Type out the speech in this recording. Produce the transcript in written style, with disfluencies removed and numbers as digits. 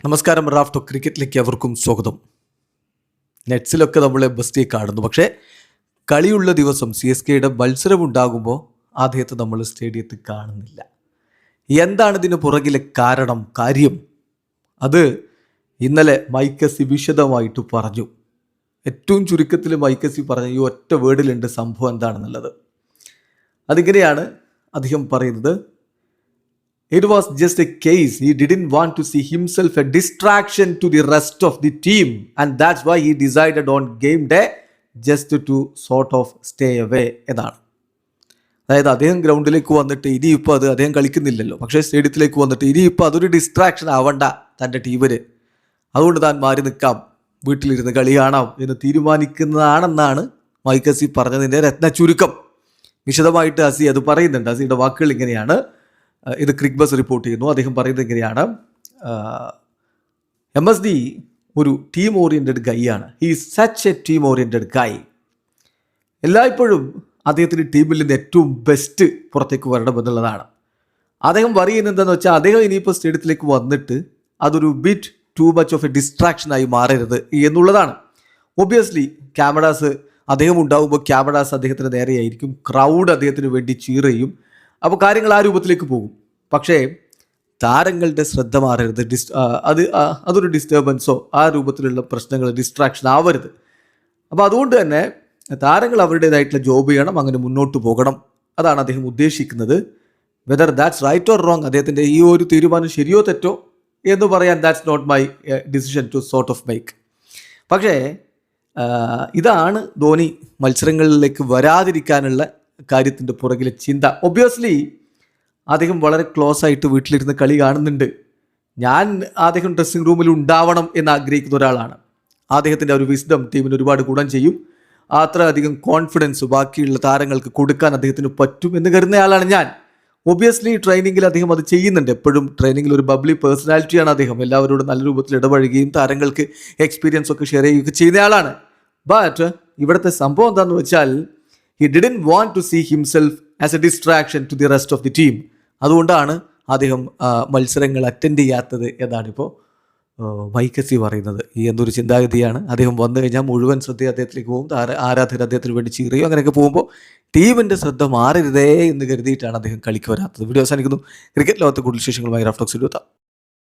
നമസ്കാരം. റാഫ്റ്റോ ക്രിക്കറ്റിലേക്ക് അവർക്കും സ്വാഗതം. നെറ്റ്സിലൊക്കെ നമ്മളെ ബെസ്റ്റ് കാണുന്നു, പക്ഷേ കളിയുള്ള ദിവസം CSKയുടെ മത്സരം ഉണ്ടാകുമ്പോൾ അദ്ദേഹത്തെ നമ്മൾ സ്റ്റേഡിയത്തിൽ കാണുന്നില്ല. എന്താണ് ഇതിന് പുറകിലെ കാര്യം? അത് ഇന്നലെ മൈക്കസി വിശദമായിട്ട് പറഞ്ഞു. ഏറ്റവും ചുരുക്കത്തിൽ മൈക്കസി പറഞ്ഞ ഈ ഒറ്റ വേർഡിലുണ്ട് സംഭവം എന്താണെന്നുള്ളത്. അതിങ്ങനെയാണ് അദ്ദേഹം പറയുന്നത്. It was just a case. He didn't want to see himself a distraction to the rest of the team, and that's why he decided on game day just to sort of stay away എന്നാണ്. അതായത് അദ്ദേഹം ഗ്രൗണ്ടിലേക്ക് വന്നിട്ട് ഇനിയിപ്പോൾ അദ്ദേഹം കളിക്കുന്നില്ലല്ലോ, പക്ഷേ സ്റ്റേഡിയത്തിലേക്ക് വന്നിട്ട് ഇനിയിപ്പോൾ അതൊരു ഡിസ്ട്രാക്ഷൻ ആവണ്ട തൻ്റെ ടീമിന്, അതുകൊണ്ട് താൻ മാറി നിൽക്കാം, വീട്ടിലിരുന്ന് കളി കാണാം എന്ന് തീരുമാനിക്കുന്നതാണെന്നാണ് മൈക്കസി പറഞ്ഞതിൻ്റെ രത്ന ചുരുക്കം. വിശദമായിട്ട് അസി അത് പറയുന്നുണ്ട്. അസിയുടെ വാക്കുകൾ ഇങ്ങനെയാണ്. ഇത് ക്രിക്ക് ബസ് റിപ്പോർട്ട് ചെയ്യുന്നു. അദ്ദേഹം പറയുന്നത് എങ്ങനെയാണ്, MSD ഒരു ടീം ഓറിയൻറ്റഡ് ഗൈ ആണ്. He is such a team oriented guy. എല്ലായ്പ്പോഴും അദ്ദേഹത്തിൻ്റെ ടീമിൽ നിന്ന് ഏറ്റവും ബെസ്റ്റ് പുറത്തേക്ക് വരണമെന്നുള്ളതാണ്. അദ്ദേഹം പറയുന്നത് എന്താണെന്ന് വെച്ചാൽ, അദ്ദേഹം ഇനിയിപ്പോൾ സ്റ്റേഡിയത്തിലേക്ക് വന്നിട്ട് അതൊരു bit too much of a ഡിസ്ട്രാക്ഷനായി മാറരുത് എന്നുള്ളതാണ്. ഒബ്വിയസ്ലി ക്യാമറാസ് അദ്ദേഹം ഉണ്ടാകുമ്പോൾ ക്യാമറാസ് അദ്ദേഹത്തിന് നേരെയായിരിക്കും, ക്രൗഡ് അദ്ദേഹത്തിന് വേണ്ടി ചീർ ചെയ്യും. അപ്പോൾ കാര്യങ്ങൾ ആ രൂപത്തിലേക്ക് പോകും. പക്ഷേ താരങ്ങളുടെ ശ്രദ്ധ മാറരുത്, അതൊരു ഡിസ്റ്റർബൻസോ ആ രൂപത്തിലുള്ള പ്രശ്നങ്ങൾ ഡിസ്ട്രാക്ഷൻ ആവരുത്. അപ്പോൾ അതുകൊണ്ട് തന്നെ താരങ്ങൾ അവരുടേതായിട്ടുള്ള ജോബ് ചെയ്യണം, അങ്ങനെ മുന്നോട്ട് പോകണം. അതാണ് അദ്ദേഹം ഉദ്ദേശിക്കുന്നത്. Whether that's right or wrong, അദ്ദേഹത്തിൻ്റെ ഈ ഒരു തീരുമാനം ശരിയോ തെറ്റോ എന്ന് പറയാൻ that's not my decision to sort of make. പക്ഷേ ഇതാണ് ധോണി മത്സരങ്ങളിലേക്ക് വരാതിരിക്കാനുള്ള കാര്യത്തിൻ്റെ പുറകിലെ ചിന്ത. ഒബ്വിയസ്ലി അദ്ദേഹം വളരെ ക്ലോസ് ആയിട്ട് വീട്ടിലിരുന്ന് കളി കാണുന്നുണ്ട്. ഞാൻ അദ്ദേഹം ഡ്രസ്സിംഗ് റൂമിൽ ഉണ്ടാവണം എന്ന് ആഗ്രഹിക്കുന്ന ഒരാളാണ്. അദ്ദേഹത്തിൻ്റെ ഒരു വിസ്ഡം ടീമിന് ഒരുപാട് ഗുണം ചെയ്യും. അത്ര അധികം കോൺഫിഡൻസ് ബാക്കിയുള്ള താരങ്ങൾക്ക് കൊടുക്കാൻ അദ്ദേഹത്തിന് പറ്റും എന്ന് കരുതുന്നയാളാണ് ഞാൻ. ഒബ്വിയസ്ലി ട്രെയിനിങ്ങിൽ അദ്ദേഹം അത് ചെയ്യുന്നുണ്ട്. എപ്പോഴും ട്രെയിനിങ്ങിൽ ഒരു ബബ്ലി പേഴ്സണാലിറ്റിയാണ് അദ്ദേഹം. എല്ലാവരോടും നല്ല രൂപത്തിൽ ഇടപഴകുകയും താരങ്ങൾക്ക് എക്സ്പീരിയൻസ് ഒക്കെ ഷെയർ ചെയ്യുകയൊക്കെ ചെയ്യുന്നയാളാണ്. ബട്ട് ഇവിടുത്തെ സംഭവം എന്താണെന്ന് വെച്ചാൽ, he didn't want to see himself as a distraction to the rest of the team. അതുകൊണ്ടാണ് അദ്ദേഹം മത്സരങ്ങൾ അറ്റൻഡ് ചെയ്യാത്തത് എന്നാണിപ്പോൾ മൈക്കസി പറയുന്നത്. ഈ എന്തൊരു ചിന്താഗതിയാണ്. അദ്ദേഹം വന്നു കഴിഞ്ഞാൽ മുഴുവൻ ശ്രദ്ധ അദ്ദേഹത്തിലേക്ക് പോകും, ആരാധകർ അദ്ദേഹത്തിന് വേണ്ടി ചീറിയോ അങ്ങനെയൊക്കെ പോകുമ്പോൾ ടീമിൻ്റെ ശ്രദ്ധ മാറരുതേ എന്ന് കരുതിയിട്ടാണ് അദ്ദേഹം കളിക്ക് വരാത്തത്. വീഡിയോ അവസാനിക്കുന്നു. ക്രിക്കറ്റ് ലോകത്തെ കൂടുതൽ വിശേഷങ്ങളുമായി റാഫ്റ്റോക്സ് എത്താം.